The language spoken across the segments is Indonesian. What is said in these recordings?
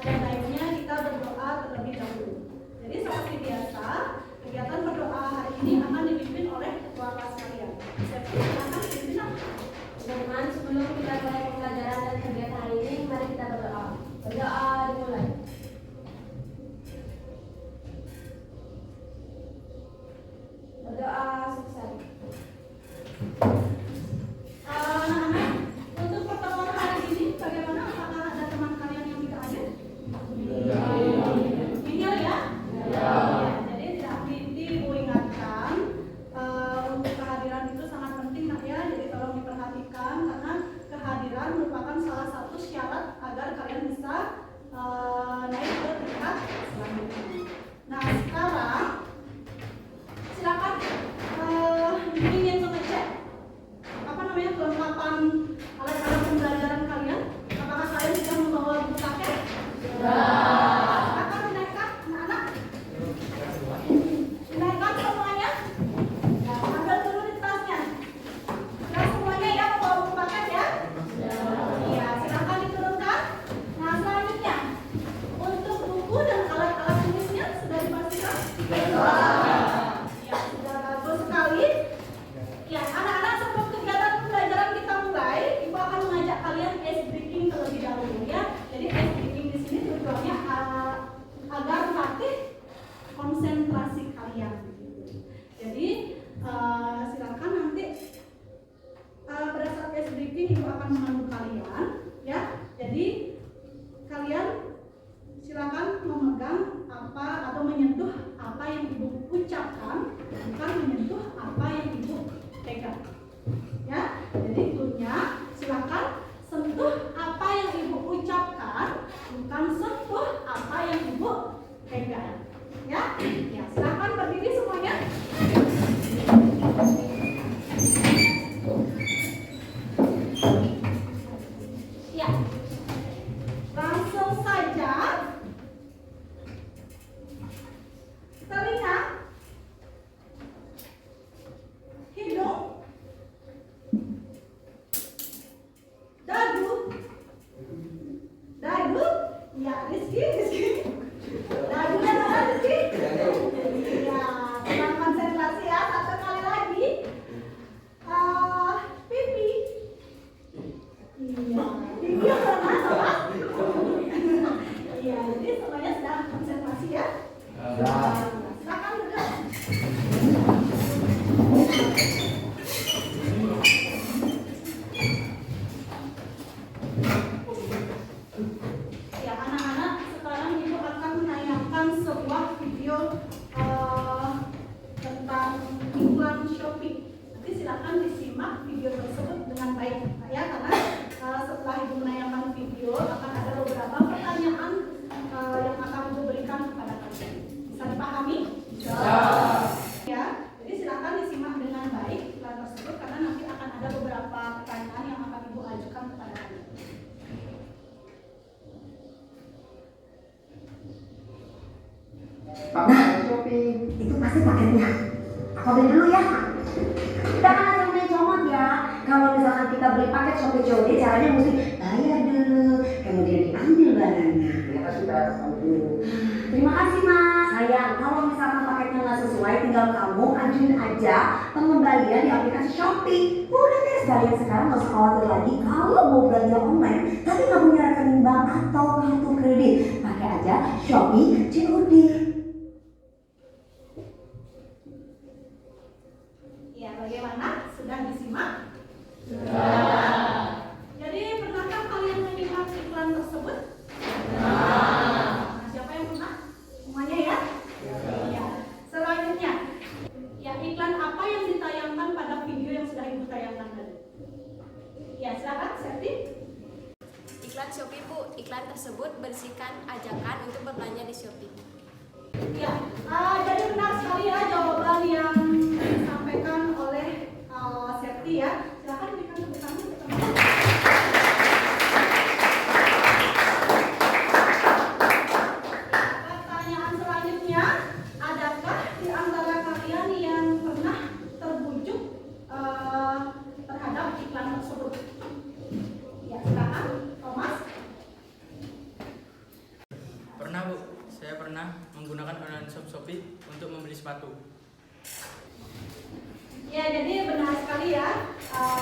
ada baiknya kita berdoa terlebih dahulu. Jadi seperti biasa, kegiatan berdoa hari ini akan dipimpin oleh ketua kelas kalian. Silakan pimpin. Teman-teman, sebelum kita mulai pembelajaran dan kegiatan hari ini, mari kita berdoa. Berdoa dimulai. Berdoa sukses. Anak-anak, untuk pertemuan hari ini bagaimana? Apakah ada teman kalian yang tidak hadir? Tinggal ya? Ya. Jadi tidak Ibu ingatkan untuk kehadiran itu sangat penting nak ya. Jadi tolong diperhatikan karena kehadiran merupakan salah satu syarat agar kalian bisa naik ke tingkat selanjutnya. Nah sekarang silakan ingin mengecek apa namanya kelengkapan alat-alat pembelajaran kalian. Apakah kalian sudah membawa buku paket? Silakan dinaikkan anak-anak. Dinaikkan semuanya. Ya, ambil dulu di tasnya. Nah semuanya ya membawa buku paket ya? Iya, silakan diturunkan. Nah selanjutnya untuk buku dan alat-alat tulisnya sudah dipastikan? Ya, sudah bagus sekali. Ya, anak-anak sebelum kegiatan pembelajaran kita mulai, Ibu akan mengajak kalian ice breaking terlebih dahulu ya. Jadi ice breaking di sini tujuannya agar melatih konsentrasi kalian. Jadi silakan nanti pada saat ice breaking Ibu akan memandu kalian ya. Jadi kalian silakan memegang apa atau menyentuh apa yang Ibu ucapkan, bukan menyentuh apa yang Ibu pegang. Ya, jadi cluenya silakan sentuh apa yang Ibu ucapkan, bukan sentuh apa yang Ibu pegang. Ya, ya silakan berdiri semuanya. Ya, langsung saja. Telinga, hidung, dagu, ya Rizky, dagu dan mana Rizky? Ya, tenang konsentrasi ya, satu kali lagi. Pipi, iya, pipi mana sama? Iya, jadi semuanya sudah konsentrasi ya. Silakan duduk. Ya anak-anak, sekarang Ibu akan menayangkan sebuah video tentang iklan Shopee. Nanti silakan disimak video tersebut dengan baik ya, karena setelah Ibu menayangkan video akan ada beberapa pertanyaan yang akan Ibu berikan kepada kalian. Bisa dipahami? Bisa. Ya, jadi silakan disimak dengan baik iklan tersebut karena nanti akan ada beberapa pertanyaan yang akan Ibu ajukan kepada kalian. Nah, itu pasti paketnya. Aku beli dulu ya. Jangan langsung main comot ya. Kalau misalkan kita beli paket Shopee COD, caranya mesti bayar dulu, kemudian diambil barangnya. Ya pasti bayar dulu. Terima kasih mas. Sayang, kalau misalkan paketnya nggak sesuai, tinggal kamu ajuin aja pengembalian di aplikasi Shopee. Udah deh, sekalian sekarang nggak usah khawatir lagi kalau mau belanja online tapi nggak punya rekening bank atau kartu kredit. Pakai aja Shopee COD. Ya, bagaimana? Sudah disimak? Jadi, pernahkah kalian melihat iklan tersebut? Nah, siapa yang pernah? Semuanya ya? Ya. Selanjutnya, ya iklan apa yang ditayangkan pada video yang sudah Ibu tayangkan tadi? Ya, silakan, Septi. Iklan Shopee, Bu. Iklan tersebut berisikan ajakan untuk berbelanja di Shopee. Ya, jadi benar sekali ya jawaban yang disampaikan oleh Septi ya. Silakan berikan tepuk tangan untuk teman-teman. Pertanyaan selanjutnya, adakah di antara kalian yang pernah terbujuk terhadap iklan tersebut? Ya, silakan, Thomas. Sophie untuk membeli sepatu. Ya, jadi benar sekali ya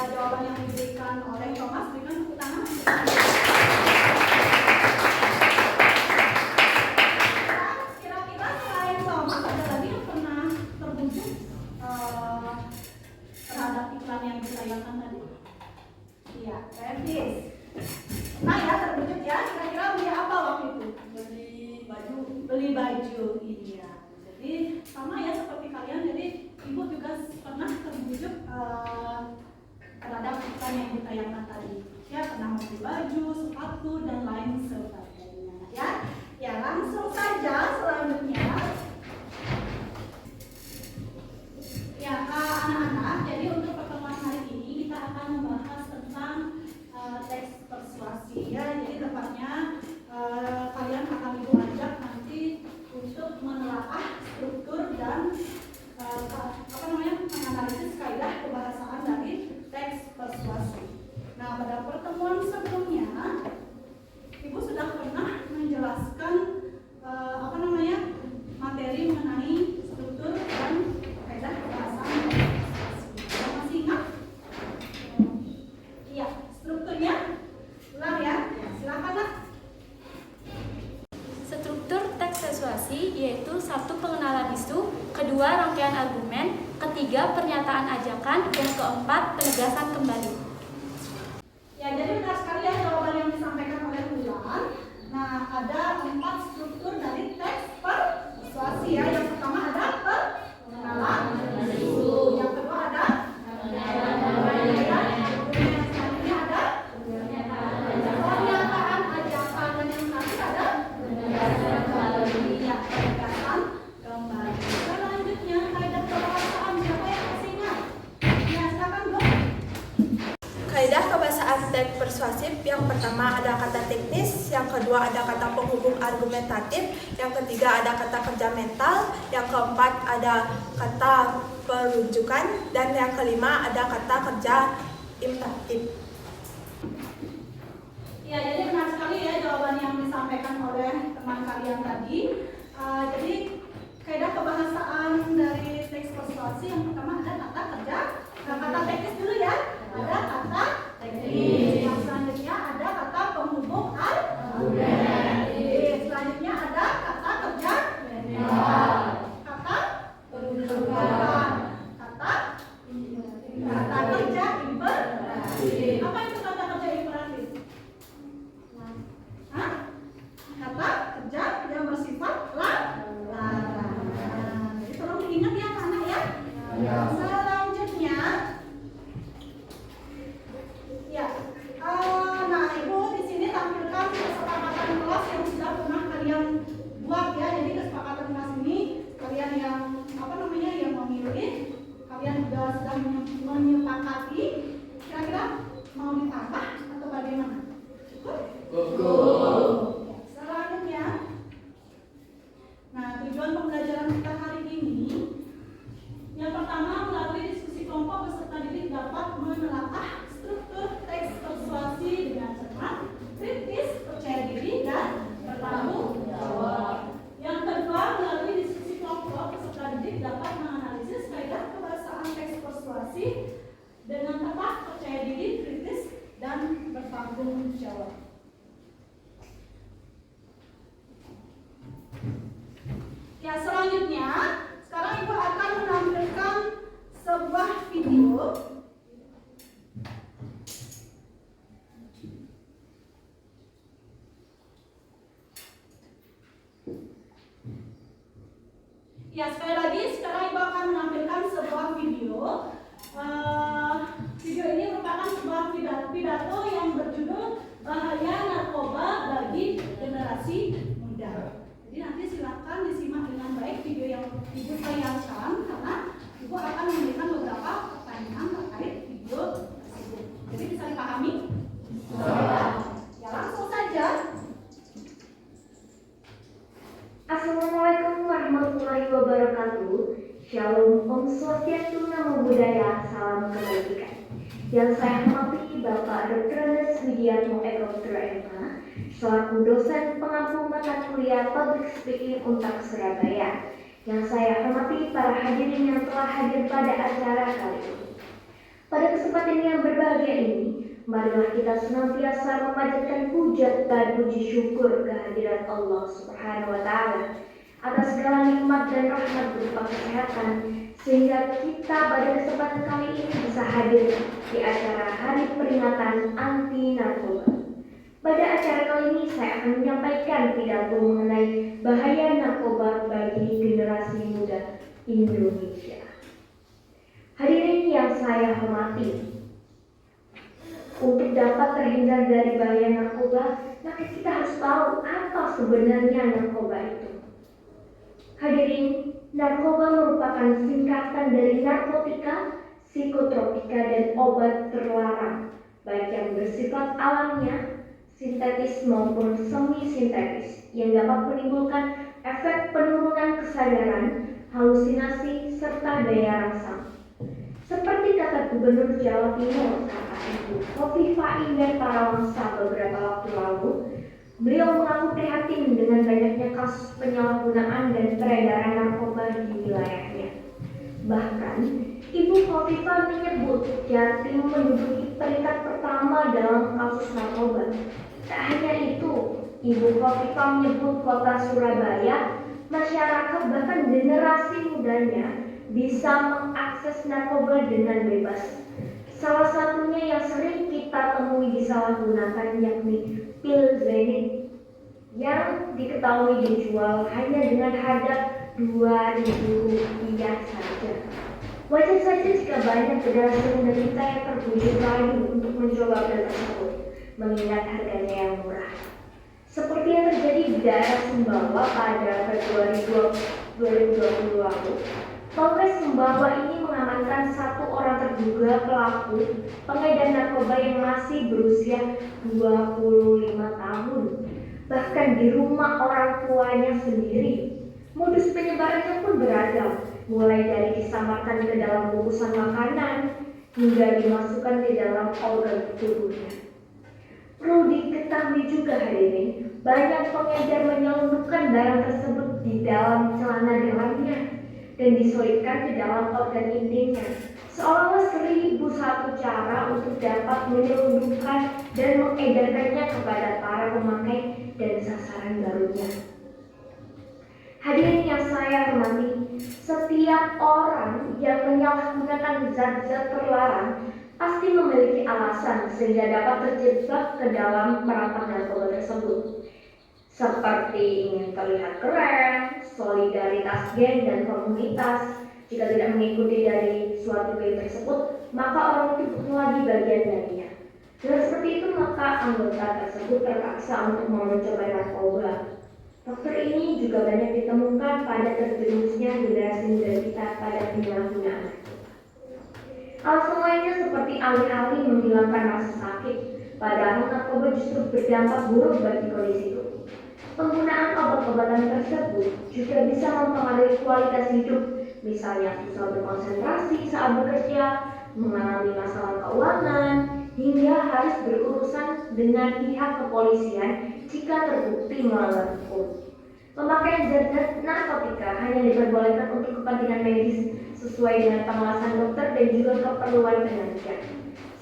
jawaban yang diberikan oleh Thomas. Berikan tepuk tangan. Kira-kira selain Thomas ada lagi yang pernah terbujuk terhadap iklan yang ditayangkan tadi? Iya, Travis. Nah ya, terbujuk ya. Kira-kira beli apa waktu itu? Beli baju. Iya. Jadi sama ya seperti kalian. Jadi ibu juga pernah terbujuk terhadap iklan yang ditayangkan tadi. Ya, pernah membeli baju, sepatu, dan lain sebagainya. Ya, langsung saja selanjutnya. Ya, anak-anak. Jadi untuk pertemuan hari ini kita akan membahas tentang teks persuasi. Ya, jadi tepatnya kalian akan ibu ajak nanti untuk menelaah struktur dan menganalisis kaidah kebahasaan dari teks persuasi. Nah, pada pertemuan sebelumnya ibu sudah pernah menjelaskan materi mengenai struktur dan kaidah kebahasaan teks persuasi. Masih ingat? Iya, strukturnya ulang ya. Silakan Nak. Struktur teks persuasi yaitu 1. Pengenalan isu, 2. Rangkaian argumen, 3. Pernyataan ajakan, yang 4. Penegasan kembali. Ya, jadi benar sekali ya jawaban yang disampaikan oleh Wulan. Nah, ada 4 struktur dari teks persuasi ya. Yang pertama ada pengenalan isu, yang kedua ada pernyataan ajakan, dan yang terakhir ada penegasan kembali. Selanjutnya kaidah kebahasaan, siapa yang masih ingat? Ya, silakan Bu. Kaidah kebahasaan teks persuasif yang pertama ada kata teknis, yang kedua ada kata penghubung argumentatif, yang ketiga ada kata kerja mental, yang keempat ada kata perujukan, dan yang kelima ada kata kerja imperatif. Ya, jadi benar sekali ya jawaban yang disampaikan oleh teman kalian tadi. Jadi kaidah kebahasaan dari teks persuasi yang pertama ada kata kerja, kata teknis dulu ya. Ada kata teknis. Yang selanjutnya ada kata penghubung argumentatif. Selanjutnya ada kata kerja mental. Kata perujukan. Kata kerja imperatif. Apa itu kata kerja imperatif? Kata kerja yang bersifat larang. Jadi tolong diingat ya anak ya. Selanjutnya, ya, nah ibu di sini tampilkan kesepakatan kelas yang sudah pernah kalian buat ya. Jadi kesepakatan kelas ini kalian yang yang memilih, kalian juga sudah menyepakati. Kira-kira mau ditambah atau bagaimana? Cukup. Selanjutnya, nah tujuan pembelajaran kita hari ini yang pertama melalui diskusi kelompok peserta didik dapat menelaah struktur teks persuasi dengan cermat, kritis, percaya diri, dan bertanggung jawab. Yang kedua, melalui diskusi kelompok peserta didik dapat menganalisis kaidah kebahasaan teks persuasi dengan tepat, percaya diri, kritis, dan bertanggung jawab. Ya, selanjutnya sekarang ibu akan menampilkan sebuah video. Ya, sekali lagi sekarang ibu akan menampilkan sebuah video. Video ini merupakan sebuah pidato yang berjudul Bahaya Narkoba bagi Generasi Muda. Jadi nanti silakan disimak dengan baik video yang ibu tayangkan, karena ibu akan memberikan beberapa pertanyaan terkait video tersebut. Jadi bisa dipahami? Ya, langsung saja. Assalamualaikum warahmatullahi wabarakatuh. Shalom, Om Swastiastu, Namo Buddhaya, salam kebajikan. Yang saya hormati Bapak Dr. Widiatmo Eko Putra MH, selaku dosen pengampu mata kuliah Public Speaking Unpad Surabaya. Yang saya hormati para hadirin yang telah hadir pada acara kali ini. Pada kesempatan yang berbahagia ini, marilah kita senantiasa memanjatkan puja dan puji syukur kehadirat Allah Subhanahu wa Ta'ala atas segala nikmat dan rahmat berupa kesehatan, sehingga kita pada kesempatan kali ini bisa hadir di acara Hari Peringatan Anti Narkoba. Pada acara kali ini saya akan menyampaikan pidato mengenai bahaya narkoba bagi generasi muda Indonesia. Hadirin yang saya hormati, untuk dapat terhindar dari bahaya narkoba, maka kita harus tahu apa sebenarnya narkoba itu. Hadirin, narkoba merupakan singkatan dari narkotika, psikotropika, dan obat terlarang, baik yang bersifat alamiah, sintetis maupun semi-sintetis, yang dapat menimbulkan efek penurunan kesadaran, halusinasi, serta daya rangsang. Seperti kata Gubernur Jawa Timur saat itu, Khofifah Indar Parawansa beberapa waktu lalu, beliau mengaku prihatin dengan banyaknya kasus penyalahgunaan dan peredaran narkoba di wilayahnya. Bahkan, Ibu Khofifah menyebut Jatim menduduki peringkat pertama dalam kasus narkoba. Tak hanya itu, Ibu Khofifah menyebut kota Surabaya, masyarakat bahkan generasi mudanya bisa mengakses narkoba dengan bebas. Salah satunya yang sering kita temui disalahgunakan yakni pil Zenit yang diketahui dijual hanya dengan harga Rp2.000 saja. Wajar saja jika banyak generasi muda kita yang terbujuk rayu untuk mencoba pil tersebut, mengingat harganya yang murah. Seperti yang terjadi di daerah Sumbawa pada Februari 2020 lalu, Polres Sumbawa ini mengamankan satu orang terduga pelaku pengedar narkoba yang masih berusia 25 tahun, bahkan di rumah orang tuanya sendiri. Modus penyebarannya pun beragam, mulai dari disamarkan ke dalam bungkusan makanan hingga dimasukkan ke dalam organ tubuhnya. Perlu diketahui juga hadirin, banyak pengedar menyelundupkan barang tersebut di dalam celana dalamnya dan diselipkan ke dalam organ intimnya, seolah-olah 1001 cara untuk dapat menyelundupkan dan mengedarkannya kepada para pemakai dan sasaran barunya. Hadirin yang saya hormati, setiap orang yang menyalahgunakan zat-zat terlarang pasti memiliki alasan sehingga dapat terjebak ke dalam perangkap narkoba tersebut. Seperti ingin terlihat keren, solidaritas geng dan komunitas. Jika tidak mengikuti dari suatu geng tersebut, maka orang itu butuh lagi bagian darinya. Dengan seperti itu, maka anggota tersebut terpaksa untuk mencoba narkoba. Faktor ini juga banyak ditemukan pada terjerumusnya generasi muda kita pada penyalahgunaan narkoba. Alasan lainnya seperti alih-alih menghilangkan rasa sakit, padahal narkoba justru berdampak buruk bagi kondisi itu. Penggunaan obat-obatan tersebut juga bisa mempengaruhi kualitas hidup, misalnya susah berkonsentrasi saat bekerja, mengalami masalah keuangan, hingga harus berurusan dengan pihak kepolisian jika terbukti melanggar hukum. Pemakaian zat narkotika hanya diperbolehkan untuk kepentingan medis sesuai dengan pengawasan dokter dan juga keperluan penelitian.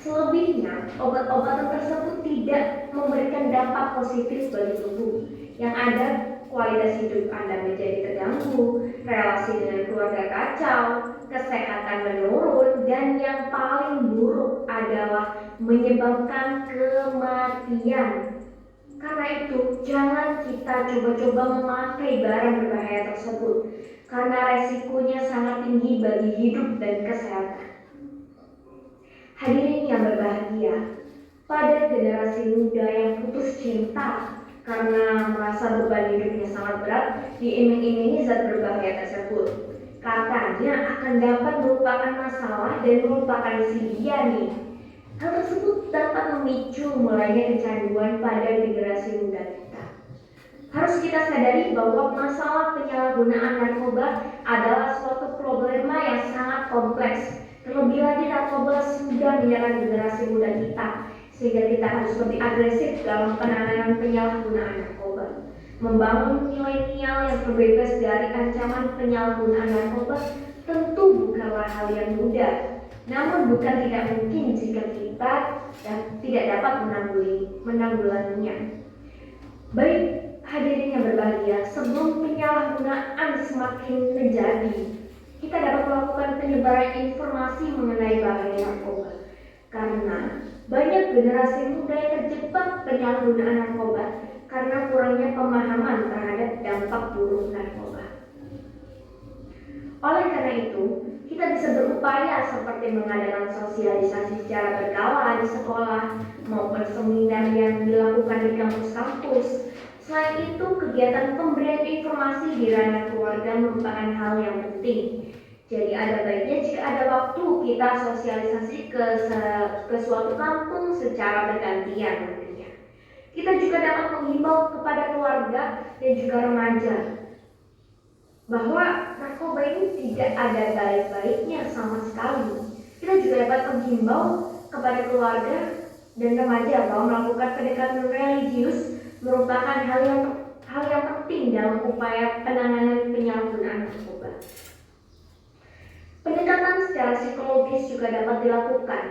Selebihnya, obat-obatan tersebut tidak memberikan dampak positif bagi tubuh. Yang ada, kualitas hidup Anda menjadi terganggu, relasi dengan keluarga kacau, kesehatan menurun, dan yang paling buruk adalah menyebabkan kematian. Karena itu, jangan kita coba-coba memakai barang berbahaya tersebut, karena resikonya sangat tinggi bagi hidup dan kesehatan. Hadirin yang berbahagia, pada generasi muda yang putus cinta karena merasa beban hidupnya sangat berat, diiming-imingi zat berbahaya tersebut. Katanya akan dapat melupakan masalah dan melupakan si dia nih. Hal tersebut dapat memicu mulainya kecanduan pada generasi muda kita. Harus kita sadari bahwa masalah penyalahgunaan narkoba adalah suatu problema yang sangat kompleks. Terlebih lagi narkoba sudah menyerang generasi muda kita, sehingga kita harus lebih agresif dalam penanganan penyalahgunaan narkoba. Membangun milenial yang terbebas dari ancaman penyalahgunaan narkoba tentu bukanlah hal yang mudah. Namun bukan tidak mungkin jika kita tidak dapat menanggulanginya. Baik hadirin yang berbahagia, sebelum penyalahgunaan semakin menjadi, kita dapat melakukan penyebaran informasi mengenai bahaya narkoba. Karena banyak generasi muda yang terjebak penyalahgunaan narkoba karena kurangnya pemahaman terhadap dampak buruk narkoba. Oleh karena itu, kita bisa berupaya seperti mengadakan sosialisasi secara berkala di sekolah maupun seminar yang dilakukan di kampus-kampus. Selain itu, kegiatan pemberian informasi di ranah keluarga merupakan hal yang penting. Jadi ada baiknya jika ada waktu kita sosialisasi ke suatu kampung secara bergantian nantinya. Kita juga dapat menghimbau kepada keluarga dan juga remaja bahwa narkoba ini tidak ada baik-baiknya sama sekali. Kita juga dapat menghimbau kepada keluarga dan remaja bahwa melakukan pendekatan religius merupakan hal yang penting dalam upaya penanganan penyalahgunaan narkoba. Pendekatan secara psikologis juga dapat dilakukan.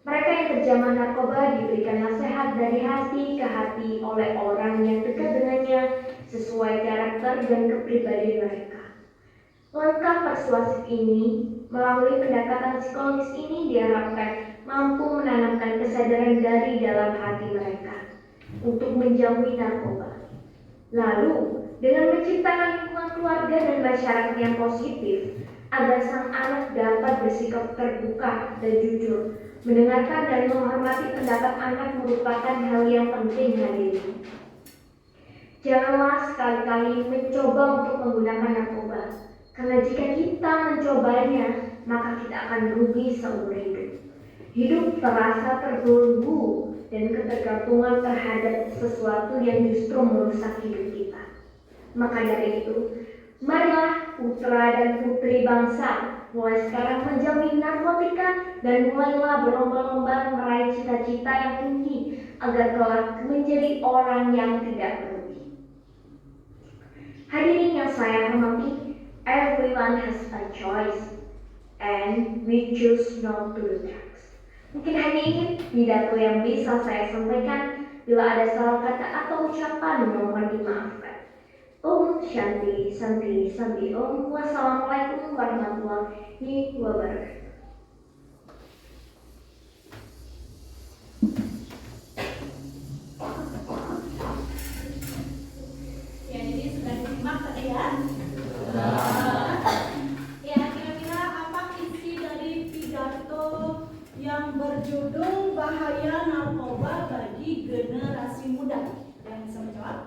Mereka yang terjamah narkoba diberikan nasihat dari hati ke hati oleh orang yang dekat dengannya sesuai karakter dan kepribadian mereka. Langkah persuasif ini melalui pendekatan psikologis ini diharapkan mampu menanamkan kesadaran dari dalam hati mereka untuk menjauhi narkoba. Lalu, dengan menciptakan lingkungan keluarga dan masyarakat yang positif, agar sang anak dapat bersikap terbuka dan jujur, mendengarkan dan menghormati pendapat anak merupakan hal yang penting hadirin. Janganlah sekali-kali mencoba untuk menggunakan narkoba, karena jika kita mencobanya, maka kita akan rugi seumur hidup. Hidup terasa terbelenggu dan ketergantungan terhadap sesuatu yang justru merusak hidup kita. Maka dari itu, marilah putra dan putri bangsa mulai sekarang menjauhi narkotika dan mulailah berlomba-lomba meraih cita-cita yang tinggi agar kelak menjadi orang yang tidak merugi. Hadirin yang saya hormati, everyone has a choice and we choose not to do drugs. Mungkin hanya ini pidato yang bisa saya sampaikan. Bila ada salah kata atau ucapan, mohon dimaafkan. Om Shanti Santi Santi Om. Wassalamualaikum warahmatullahi wabarakatuh. Ya, jadi sudah disimak tadi ya. Ya, kira-kira apa isi dari pidato yang berjudul Bahaya Narkoba bagi Generasi Muda? Yang bisa menjawab?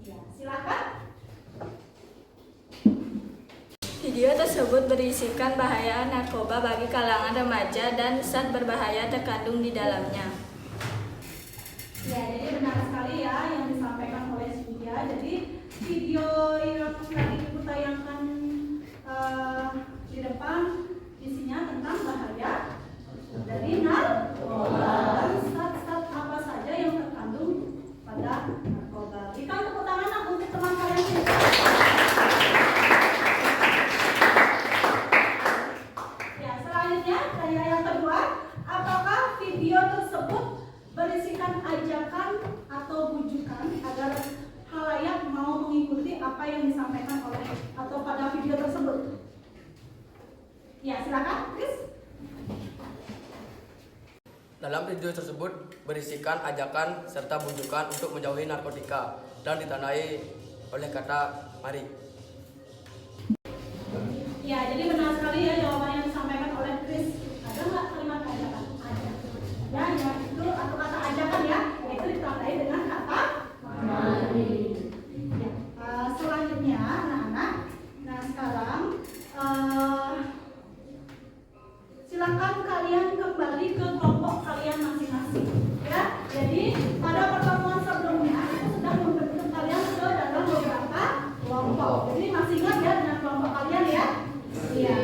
Ya, silakan. Video tersebut berisikan bahaya narkoba bagi kalangan remaja dan zat berbahaya terkandung di dalamnya. Ya, jadi benar sekali ya yang disampaikan oleh Surya. Jadi video yang tadi ibu tayangkan di depan isinya tentang bahaya dari narkoba dan zat-zat apa saja yang terkandung pada narkoba. Berikan tepuk tangan untuk teman kalian sini. Ya, selanjutnya tanya yang kedua, apakah video tersebut berisikan ajakan atau bujukan agar halayak mau mengikuti apa yang disampaikan oleh atau pada video tersebut? Ya, silakan, Chris. Dalam video tersebut berisikan ajakan serta bujukan untuk menjauhi narkotika dan ditandai oleh kata mari. Ya, jadi benar sekali ya jawaban yang disampaikan oleh Chris. Ada nggak kalimat ajakan? Ada. Ya, ya itu atau kata ajakan ya, itu ditandai dengan kata mari. Ya, selanjutnya anak-anak. Nah sekarang silakan kalian kembali ke kelompok kalian masing-masing. Ya, jadi pada pertemuan sebelumnya itu sudah membentuk kalian ke dalam beberapa kelompok. Jadi masih ingat ya dengan kelompok kalian ya? Iya.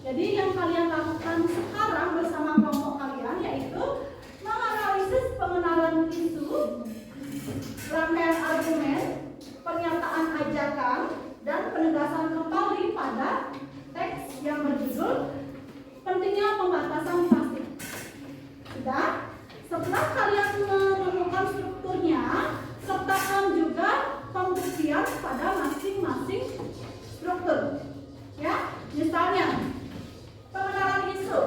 Jadi yang kalian lakukan sekarang bersama kelompok kalian yaitu menganalisis pengenalan isu, rangkaian argumen, pernyataan ajakan, dan penegasan kembali pada teks yang berjudul pentingnya pembatasan plastik. Sudah? Setelah kalian menemukan strukturnya, sertakan juga pembuktian pada masing-masing struktur. Ya, misalnya pengenalan isu,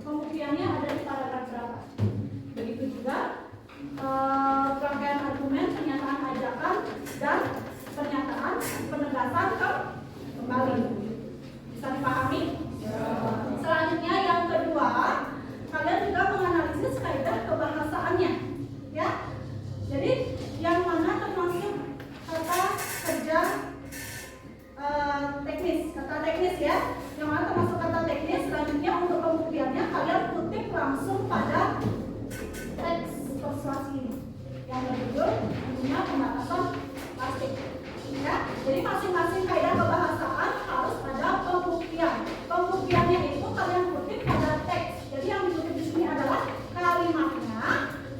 pembuktiannya ada di paragraf berapa. Begitu juga rangkaian argumen, pernyataan ajakan, dan pernyataan penegasan kembali. Bisa dipahami? Selanjutnya yang kedua, kalian juga menganalisis kaidah kebahasaannya. Ya, jadi yang mana termasuk kata kerja kata teknis ya, yang mana termasuk kata teknis. Selanjutnya untuk pembuktiannya kalian kutip langsung pada teks persuasi ini yang berjudul tentunya pembatasan plastik. Ya, jadi masing-masing kaidah kebahasaan harus ada pembuktian. Pembuktiannya itu kalian kutip pada teks. Jadi yang dikutip di sini adalah kalimatnya.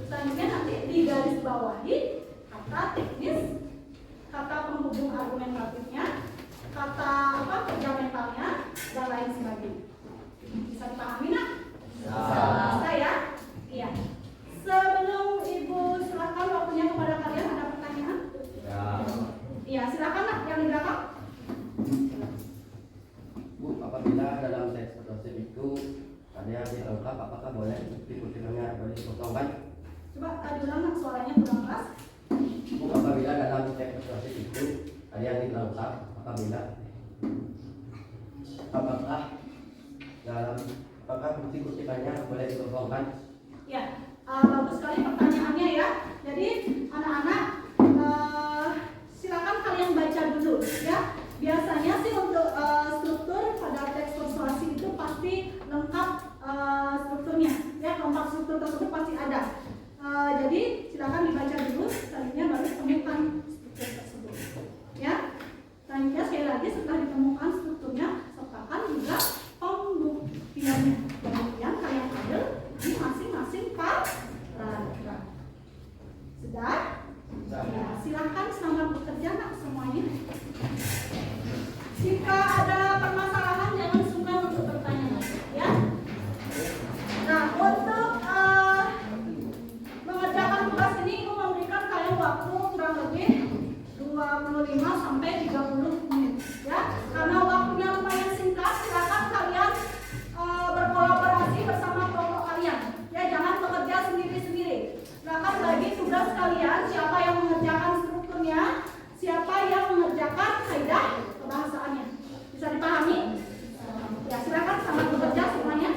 Selanjutnya nanti digaris bawahi kata teknis, kata penghubung argumentatifnya, kata kerja mentalnya, dan lain sebagainya. Bisa dipahami nak? Bisa ya? Iya. Sebelum Ibu silakan waktunya kepada kalian, ada pertanyaan? Iya, silakan nak yang di belakang. Bu, apabila dalam teks persuasif itu ada yang dilengkap, apakah boleh dikutipannya boleh dipotongkan? Coba diulang nak, suaranya kurang keras. Bu, apabila dalam teks persuasif itu ada yang dilengkap, apakah bukti kutipannya boleh dipotongkan? Ya, bagus sekali pertanyaannya ya. Jadi anak-anak silakan kalian baca dulu ya. Biasanya sih untuk struktur pada teks persuasi itu pasti lengkap strukturnya ya, keempat struktur tersebut pasti ada. Jadi silakan dibaca dulu, selanjutnya baru temukan struktur tersebut ya. Selanjutnya sekali lagi setelah ditemukan strukturnya, sertakan juga pembuktiannya. Pembuktian kalian ambil di masing-masing paragraf. Sudah? sampai 30 menit ya. Karena waktunya lumayan singkat, silakan kalian berkolaborasi bersama kelompok kalian. Ya, jangan bekerja sendiri-sendiri. Silakan bagi tugas kalian, siapa yang mengerjakan strukturnya, siapa yang mengerjakan kaidah kebahasaannya. Bisa dipahami? Ya, silakan sama bekerja semuanya.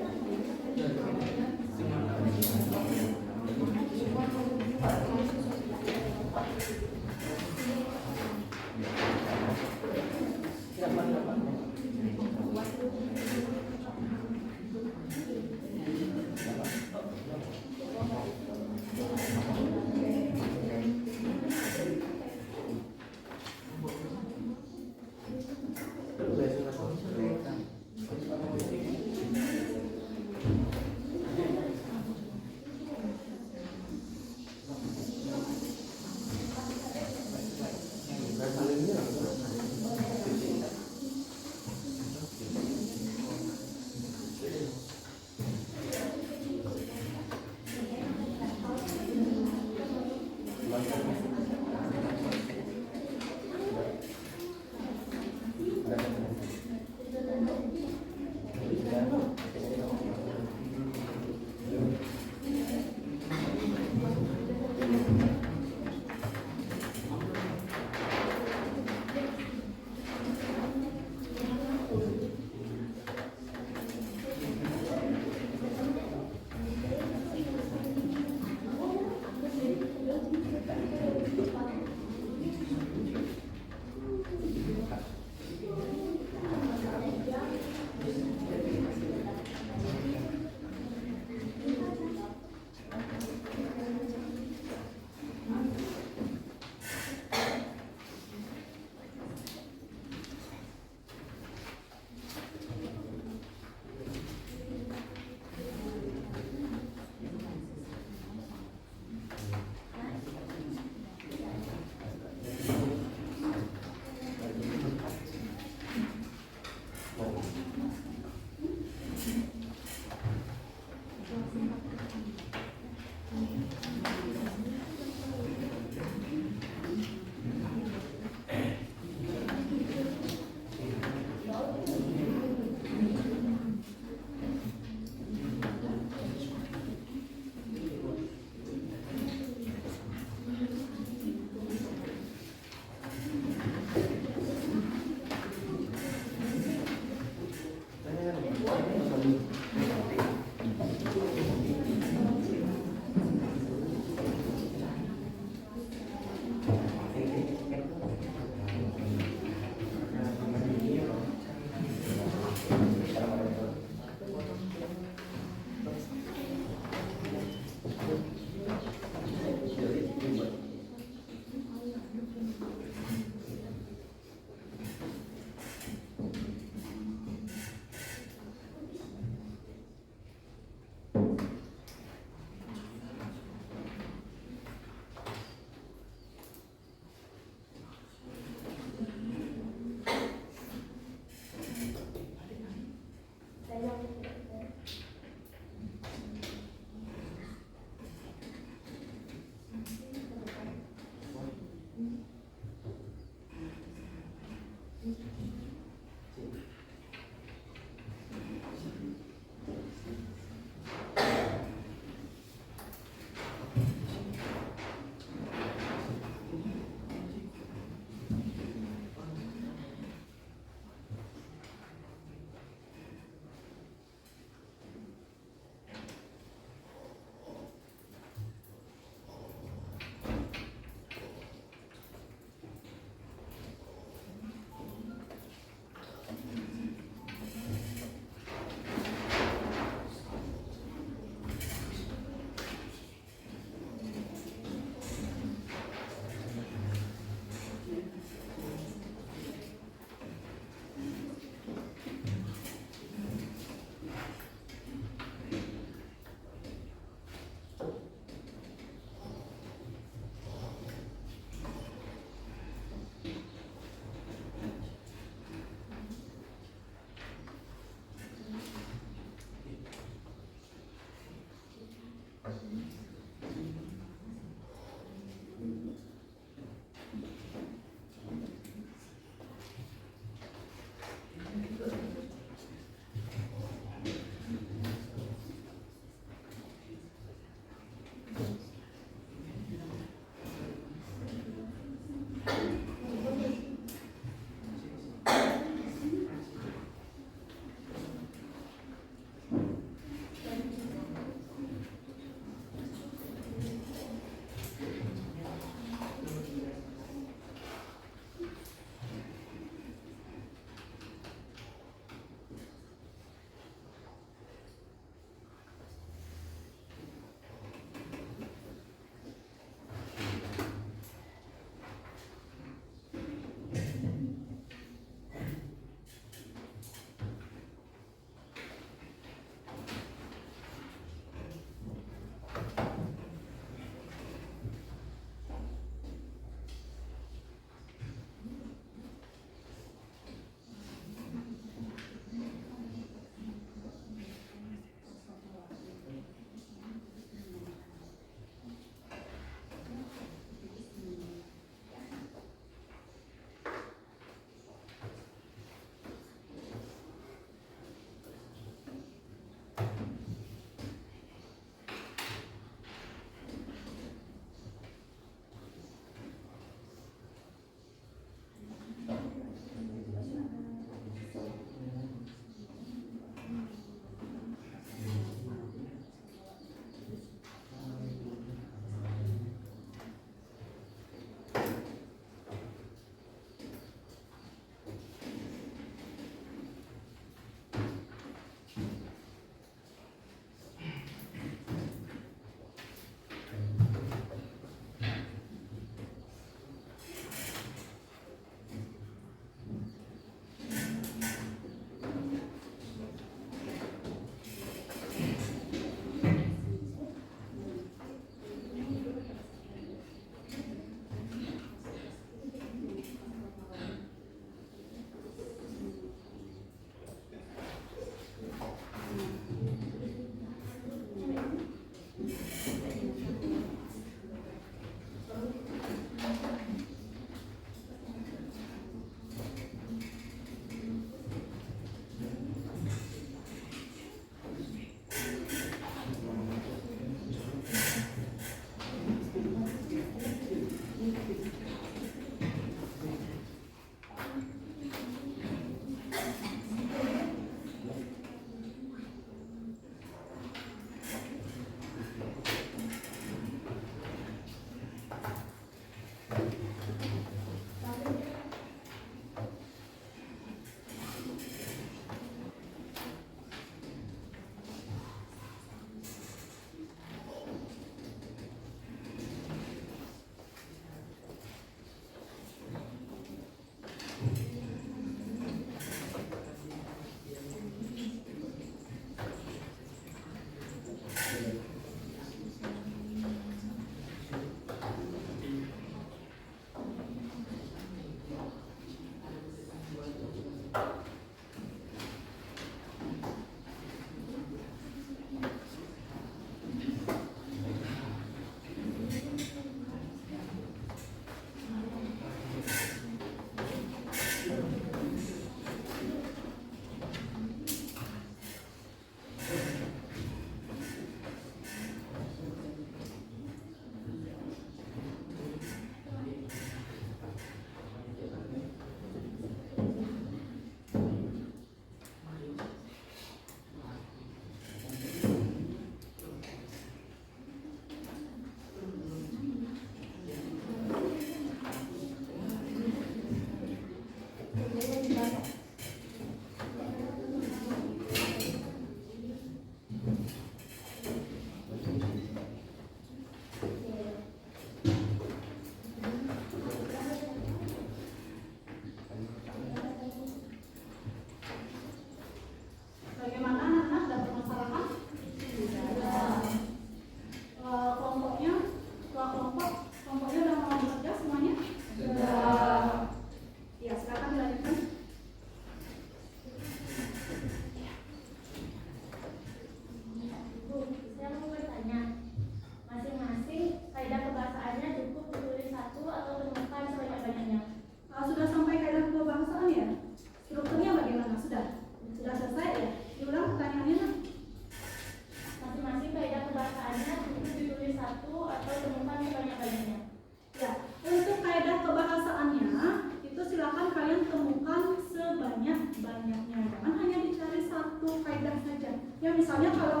misalnya kalau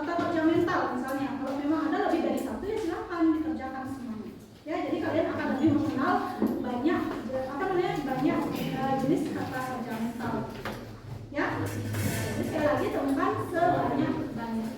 kata kerja mental misalnya, kalau memang ada lebih dari satu ya silakan dikerjakan semuanya. Ya, jadi kalian akan lebih mengenal banyak banyak jenis kata kerja mental. Ya, jadi sekali lagi temukan sebanyak-banyak.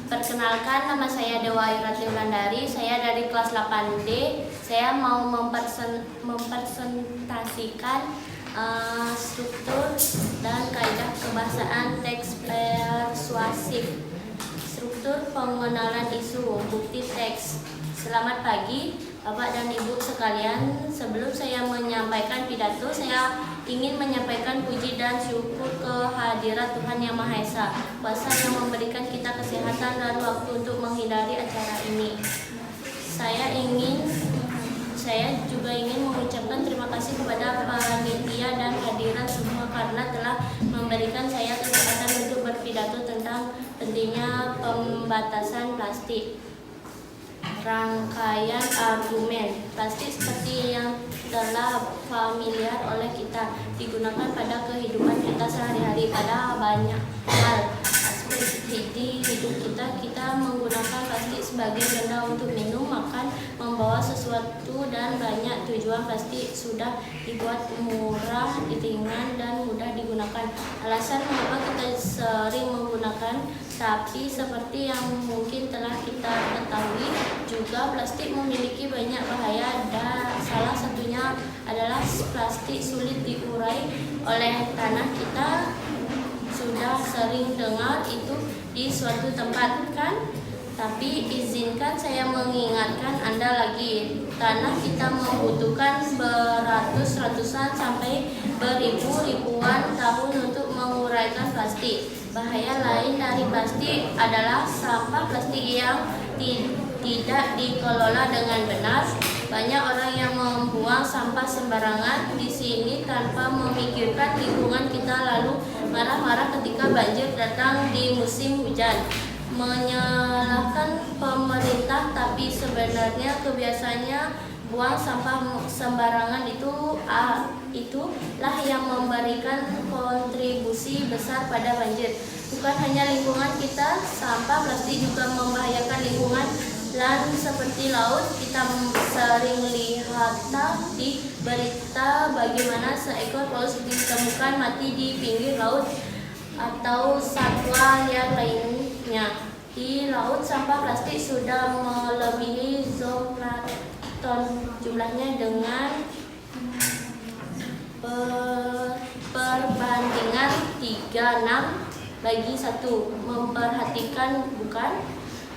Perkenalkan, nama saya Dewa Irati Wulandari. Saya dari kelas 8D. Saya mau mempresentasikan struktur dan kaidah kebahasaan teks persuasif. Struktur pengenalan isu, bukti teks. Selamat pagi, Bapak dan Ibu sekalian. Sebelum saya menyampaikan pidato, saya ingin menyampaikan puji dan syukur kehadirat Tuhan Yang Maha Esa, kuasa yang memberikan kita kesehatan dan waktu untuk menghindari acara ini. Saya juga ingin mengucapkan terima kasih kepada panitia dan hadirat semua karena telah memberikan saya kesempatan untuk berpidato tentang pentingnya pembatasan plastik. Rangkaian argumen plastik seperti yang telah familiar oleh kita digunakan pada kehidupan kita sehari-hari. Pada banyak hal aspek di hidup kita menggunakan plastik sebagai benda untuk minum, makan, membawa sesuatu, dan banyak tujuan plastik sudah dibuat murah, ringan, dan mudah digunakan. Alasan mengapa kita sering menggunakan, tapi seperti yang mungkin telah kita ketahui juga plastik memiliki banyak bahaya, dan salah satunya adalah plastik sulit diurai oleh tanah. Kita sudah sering dengar itu di suatu tempat, kan? Tapi izinkan saya mengingatkan Anda lagi, tanah kita membutuhkan beratus-ratusan sampai beribu-ribuan tahun untuk menguraikan plastik. Bahaya lain dari plastik adalah sampah plastik yang tidak dikelola dengan benar. Banyak orang yang membuang sampah sembarangan di sini tanpa memikirkan lingkungan kita, lalu marah-marah ketika banjir datang di musim hujan. Menyalahkan pemerintah, tapi sebenarnya kebiasaannya buang sampah sembarangan itulah yang memberikan kontribusi besar pada banjir. Bukan hanya lingkungan kita, sampah plastik juga membahayakan lingkungan dan seperti laut. Kita sering lihat di berita bagaimana seekor paus ditemukan mati di pinggir laut atau satwa yang lainnya. Di laut, sampah plastik sudah melebihi zooplankton jumlahnya dengan perbandingan 3:6:1. Memperhatikan, bukan?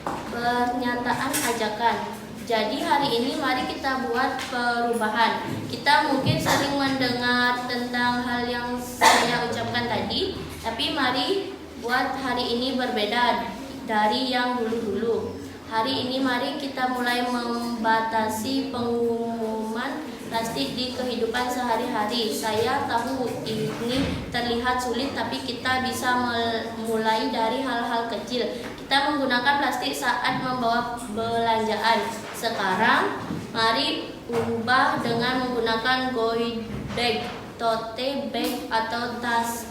Pernyataan ajakan. Jadi hari ini mari kita buat perubahan. Kita mungkin sering mendengar tentang hal yang saya ucapkan tadi, tapi mari buat hari ini berbeda dari yang dulu-dulu. Hari ini mari kita mulai membatasi pengumuman plastik di kehidupan sehari-hari. Saya tahu ini terlihat sulit, tapi kita bisa mulai dari hal-hal kecil. Kita menggunakan plastik saat membawa belanjaan. Sekarang, mari ubah dengan menggunakan go bag, tote bag, atau tas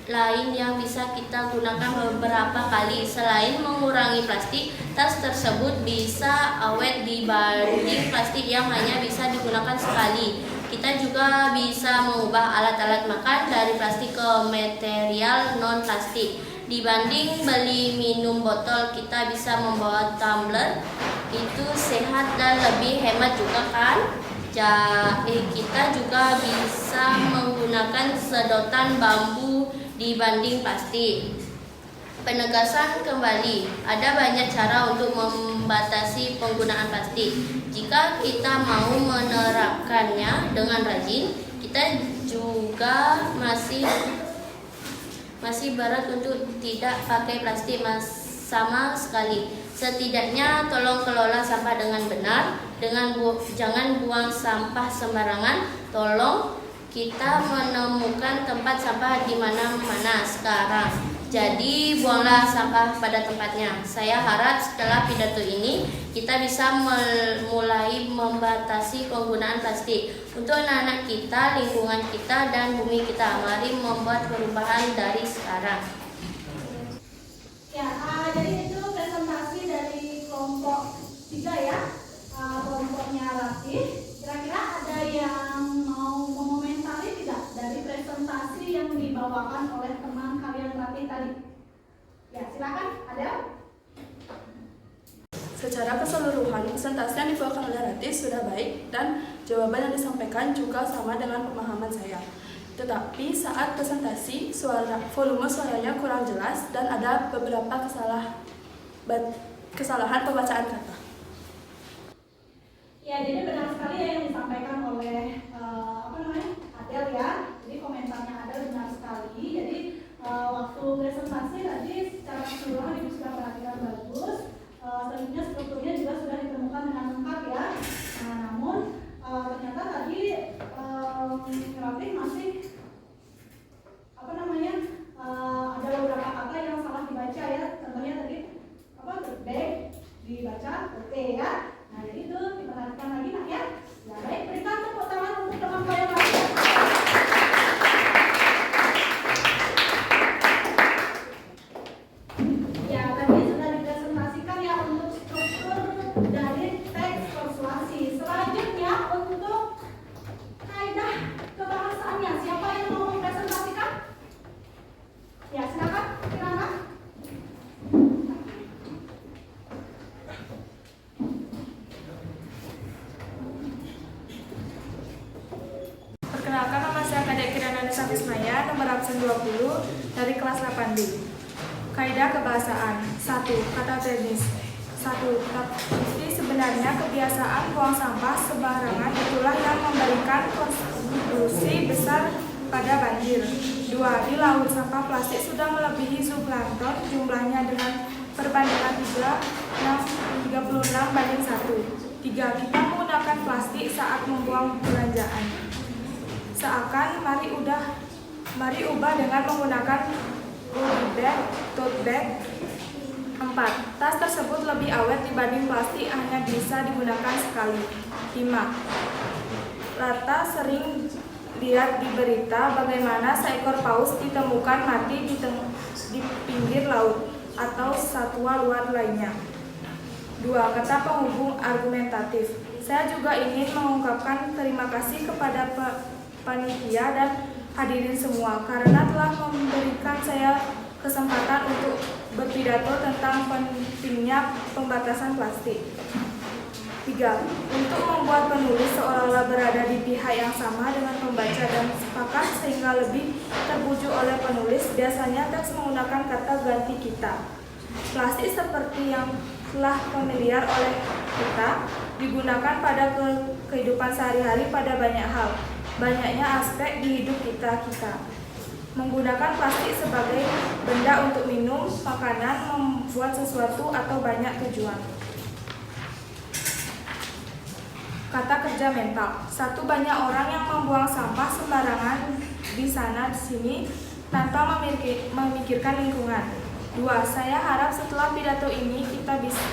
lain yang bisa kita gunakan beberapa kali. Selain mengurangi plastik, tas tersebut bisa awet dibanding plastik yang hanya bisa digunakan sekali. Kita juga bisa mengubah alat-alat makan dari plastik ke material non-plastik. Dibanding beli minum botol, kita bisa membawa tumbler. Itu sehat dan lebih hemat juga, kan? Kita juga bisa menggunakan sedotan bambu dibanding plastik. Penegasan kembali, ada banyak cara untuk membatasi penggunaan plastik. Jika kita mau menerapkannya dengan rajin, kita juga masih berat untuk tidak pakai plastik sama sekali. Setidaknya tolong kelola sampah dengan benar, jangan buang sampah sembarangan. Tolong kita menemukan tempat sampah di mana-mana sekarang. Jadi buanglah sampah pada tempatnya. Saya harap setelah pidato ini kita bisa mulai membatasi penggunaan plastik untuk anak-anak kita, lingkungan kita, dan bumi kita. Mari membuat perubahan dari sekarang. Ya, jadi itu presentasi dari kelompok 3 ya. Kelompoknya Ratih. Kira-kira ada yang mau mengomentari tidak dari presentasi yang dibawakan oleh teman kalian Ratih tadi? Ya, silakan. Ada? Secara keseluruhan, presentasi yang dibawakan oleh Rati sudah baik dan jawaban yang disampaikan juga sama dengan pemahaman saya. Tetapi saat presentasi, volume suaranya kurang jelas dan ada beberapa kesalahan pembacaan kata. Ya, jadi benar sekali ya yang disampaikan oleh Adel ya. Jadi komentarnya Adel benar sekali. Jadi waktu presentasi tadi secara keseluruhan Ibu sudah perhatikan bagus. Selanjutnya strukturnya juga sudah ditemukan dengan lengkap ya. Nah, namun ternyata tadi relatif masih ada beberapa kata yang salah dibaca ya. Contohnya tadi back dibaca T ya. Nah, jadi itu diperhatikan lagi nak ya. Ya baik, berikan tepuk tangan untuk teman saya lagi. Ya, tadi sudah dipresentasikan ya untuk struktur dari teks persuasi. Selanjutnya untuk kaidah kebahasaannya. Siapa yang mau mempresentasikan? Ya, silakan. Kirana. Perkenalkan, nama saya Kadek Kirana Nisa Wismaya, nomor absen 20 dari kelas 8B. Kaidah kebahasaan. 1. Kata teknis. 1. Tapi sebenarnya kebiasaan buang sampah sembarangan itulah yang memberikan kontribusi besar pada banjir. 2. Di laut, sampah plastik sudah melebihi zooplankton jumlahnya dengan perbandingan 36 banding 1. 3. Kita menggunakan plastik saat membuang belanjaan. Seakan mari ubah dengan menggunakan goodie bag, tote bag. 4. Tas tersebut lebih awet dibanding plastik hanya bisa digunakan sekali. 5. Rata sering lihat di berita bagaimana seekor paus ditemukan mati di pinggir laut atau satwa luar lainnya. 2. Kata penghubung argumentatif. Saya juga ingin mengungkapkan terima kasih kepada panitia dan hadirin semua karena telah memberikan saya kesempatan untuk berpidato tentang pentingnya pembatasan plastik. 3. Untuk membuat penulis seolah-olah berada di pihak yang sama dengan pembaca dan sepakat sehingga lebih terbujuk oleh penulis, biasanya teks menggunakan kata ganti kita. Plastik seperti yang telah familiar oleh kita digunakan pada kehidupan sehari-hari pada banyak hal. Banyaknya aspek di hidup kita. Menggunakan plastik sebagai benda untuk minum, makanan, membuat sesuatu, atau banyak tujuan. Kata kerja mental. 1. Banyak orang yang membuang sampah sembarangan di sana di sini tanpa memikirkan lingkungan. 2. Saya harap setelah pidato ini kita bisa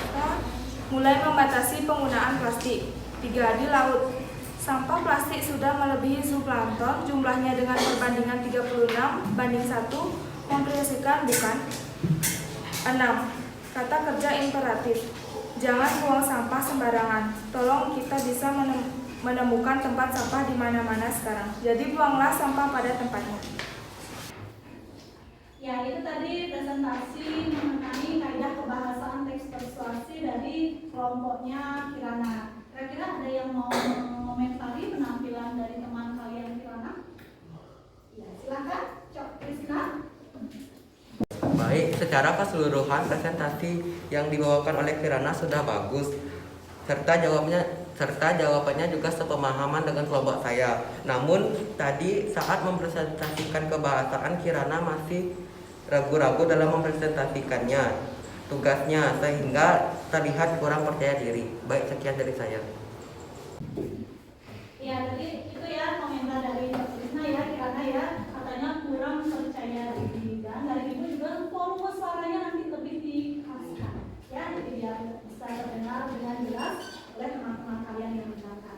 mulai membatasi penggunaan plastik. 3. Di laut. Sampah plastik sudah melebihi zooplankton jumlahnya dengan perbandingan 36 banding 1, memprinsipkan bukan? 6. Kata kerja imperatif. Jangan buang sampah sembarangan. Tolong kita bisa menemukan tempat sampah di mana-mana sekarang. Jadi buanglah sampah pada tempatnya. Ya, itu tadi presentasi mengenai kaidah kebahasaan teks persuasi dari kelompoknya Kirana. Kira-kira ada yang mau mengomentari penampilan dari teman kalian Kirana? Ya, silakan, Cok Krisna. Baik, secara keseluruhan presentasi yang dibawakan oleh Kirana sudah bagus, serta jawabannya juga sepemahaman dengan kelompok saya. Namun tadi saat mempresentasikan kebahasaan, Kirana masih ragu-ragu dalam mempresentasikannya tugasnya sehingga terlihat kurang percaya diri. Baik, sekian dari saya. Ya, tadi itu ya komentar dari Cok Krisna ya, Kirana ya, katanya kurang percaya diri dan dari itu juga volume suaranya nanti lebih dikasihkan ya, jadi biar bisa terdengar dengan jelas oleh teman-teman kalian yang mendengarkan.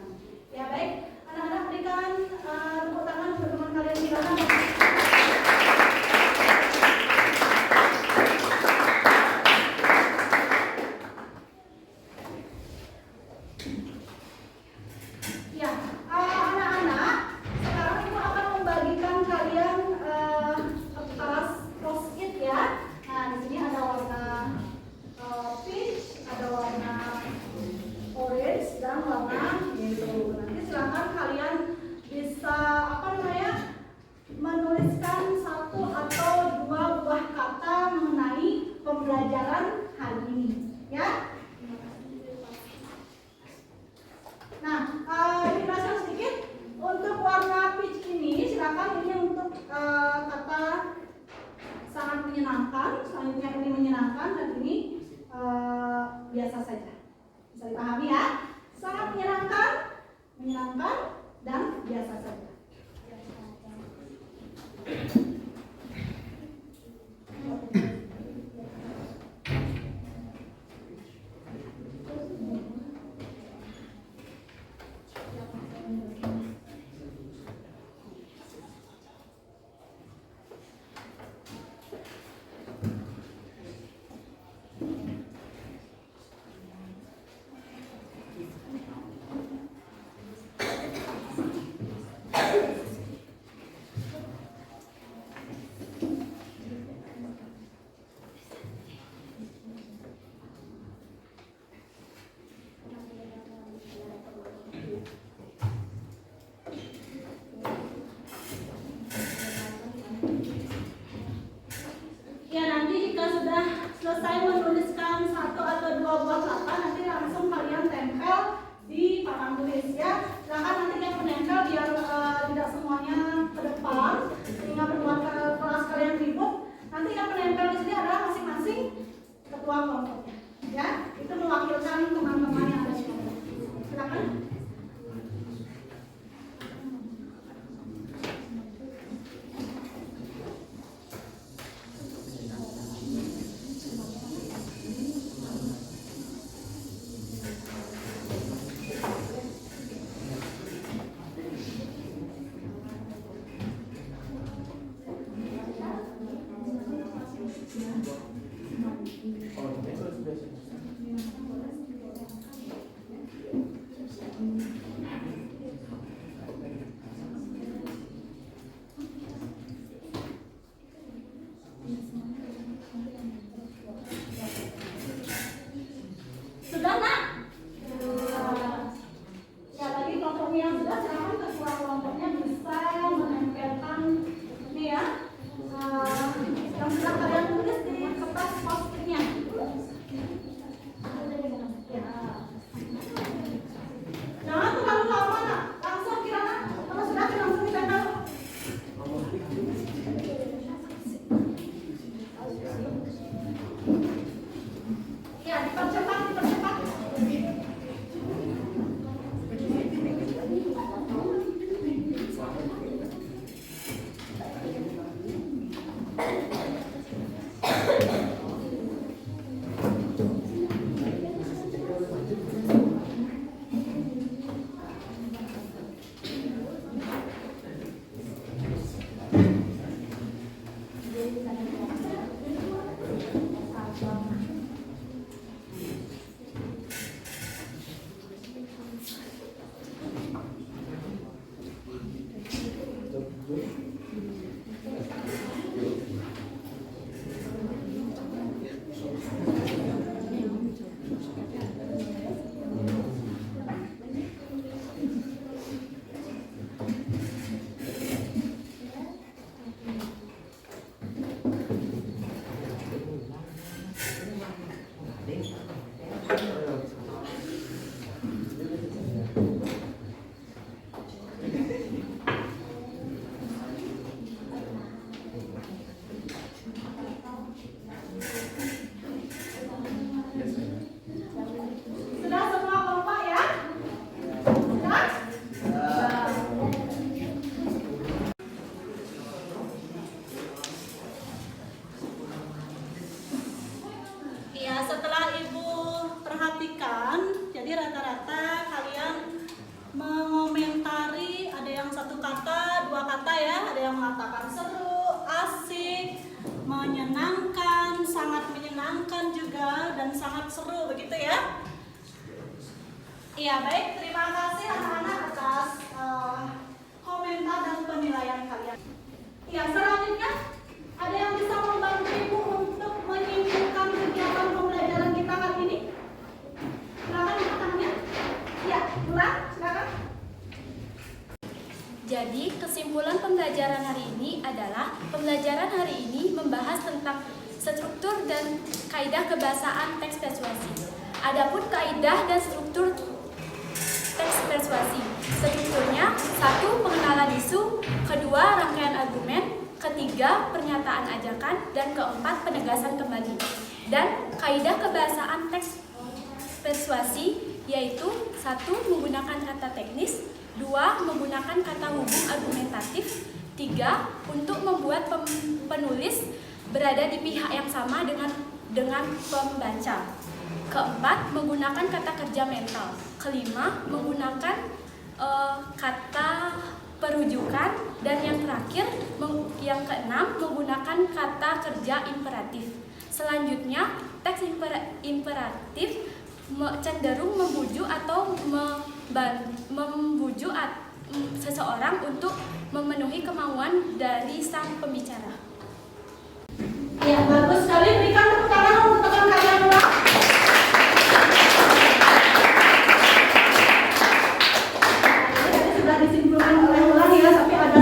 Ya baik, anak-anak berikan tepuk tangan untuk teman kalian Kirana. Ya, menyenangkan, dan biasa saja. Ya, nanti jika sudah selesai menuliskan 1 atau 2 buah kata, nanti langsung kalian tempel di papan tulis ya. Silakan nanti yang menempel biar tidak semuanya ke depan, sehingga membuat kelas kalian ribut. Nanti yang menempel di sini adalah masing-masing ketua kelompoknya. Ya, itu mewakilkan teman-teman yang ada di kelompok. Silakan. Sudah nak? Ya, bagi kelompoknya yang sudah, silakan ketua kelompoknya bisa menempelkan ini ya, yang sudah kalian tulis di kertas post-it-nya. Jangan terlalu lama nak, langsung kirana, kalau sudah langsung ditempel. Ya, dipercepat. Sudah semua kompak ya? Sudah? Iya, setelah Ibu perhatikan, jadi rata-rata kalian mengomentari, ada yang 1 kata, 2 kata ya, ada yang mengatakan seru, asik, menyenangkan, sangat menyenangkan juga, dan sangat seru, begitu ya? Iya, baik, terima kasih anak-anak atas komentar dan penilaian kalian. Iya, selanjutnya ada yang bisa membantu Ibu untuk menyimpulkan kegiatan pembelajaran kita hari ini? Silakan angkat tangannya. Iya, Bulan, silakan. Jadi, kesimpulan pembelajaran hari ini adalah pembelajaran hari ini membahas tentang struktur dan kaidah kebahasaan teks persuasi. Adapun kaidah dan struktur teks persuasi, strukturnya 1. Pengenalan isu, 2. Rangkaian argumen, 3. Pernyataan ajakan, dan 4. Penegasan kembali. Dan kaidah kebahasaan teks persuasi, yaitu 1. Menggunakan kata teknis, 2. Menggunakan kata hubung argumentatif, 3. Untuk membuat penulis berada di pihak yang sama dengan pembaca, 4. Menggunakan kata kerja mental, 5. Menggunakan kata perujukan, dan yang terakhir yang ke-6 menggunakan kata kerja imperatif. Selanjutnya, teks imperatif cenderung membujuk atau membujuk seseorang untuk memenuhi kemauan dari sang pembicara. Ya, bagus sekali. Berikan tepuk tangan untuk teman kalian ulang. Tadi sudah disimpulkan oleh ulang ya, tapi ada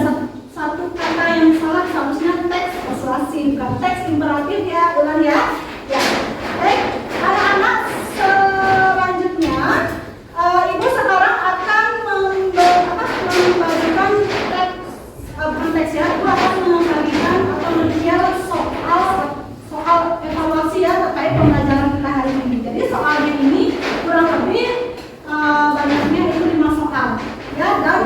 satu kata yang salah, seharusnya teks persuasi, bukan teks imperatif ya, ulang ya. Ya, baik. Anak-anak, selanjutnya Ibu sekarang akan membagikan teks, bukan teks ya, Ibu akan membagikan atau menjawab soal evaluasi ya terkait pembelajaran kita hari ini. Jadi soalnya ini kurang lebih banyaknya itu 5 soal ya, dan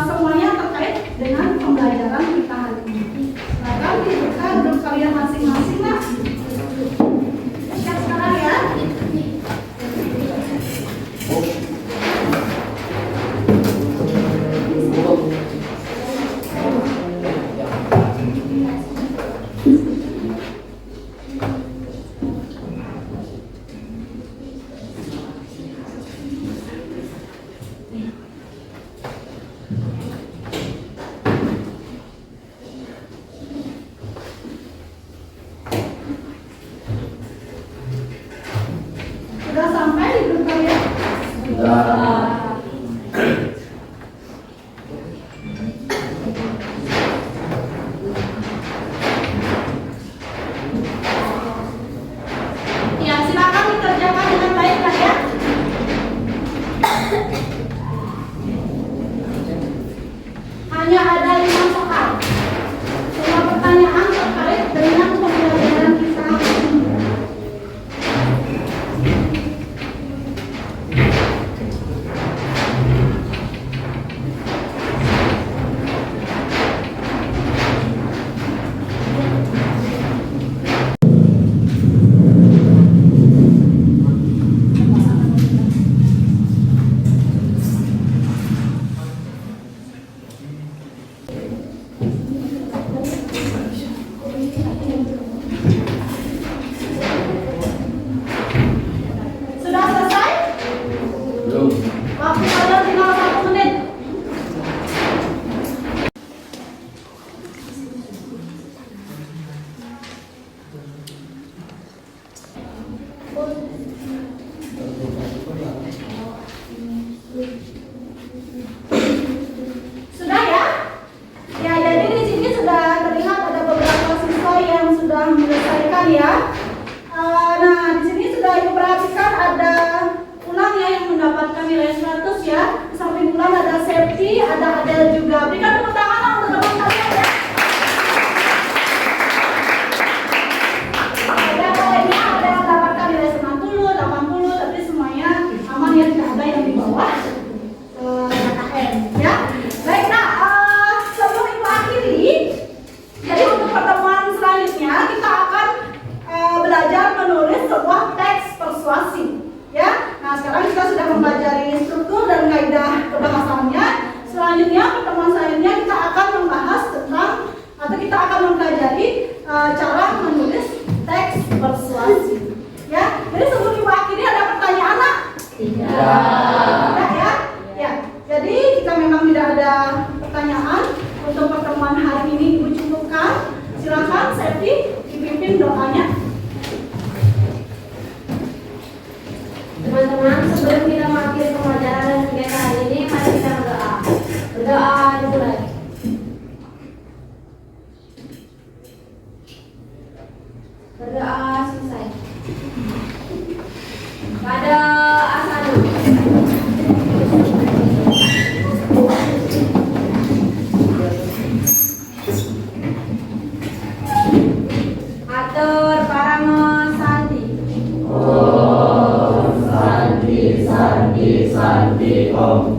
semuanya terkait dengan pembelajaran kita hari ini. Silakan dibuka grup kalian masing-masing lah. Siap sekarang ya. Sudah sampai di grup kalian? Ya, silakan dikerjakan dengan baik ya. Hanya ada 5 soal. Semua pertanyaan terkait dengan pembelajaran kita hari ini. Sudah selesai? Belum. Waktu kalian tinggal 1 menit. Sudah ya? Ya, jadi di sini sudah terlihat ada beberapa siswa yang sudah menyelesaikan ya. Nah, di sini sudah Ibu perhatikan ada ulang ya yang mendapatkan nilai 100 ya. Di samping ulang ada Septi, ada Adel juga. Berikan tepuk tangan untuk teman kalian ya. Ya, kayaknya ada yang mendapatkan nilai 90, 80, tapi semuanya aman ya, tidak ada yang di bawah KKN ya. Baik, nah sebelum Ibu akhiri, jadi untuk pertemuan selanjutnya kita akan belajar menulis sebuah teks persuasi ya. Nah, sekarang kita sudah mempelajari struktur dan kaidah kebahasaannya. Selanjutnya, pertemuan selanjutnya kita akan membahas tentang, atau kita akan mempelajari cara menulis teks persuasi ya. Jadi sebelum Ibu akhiri, ada pertanyaan nak? Tidak ya? Ya. Jadi jika memang tidak ada pertanyaan untuk pertemuan hari ini, Ibu cukupkan. Silakan Septi dipimpin doanya. Teman-teman, sebelum kita mengakhiri pembelajaran dan kegiatan hari ini, mari kita berdoa. Berdoa dimulai. Berdoa selesai. Pada asana. Atur paramo santi. Santi Om.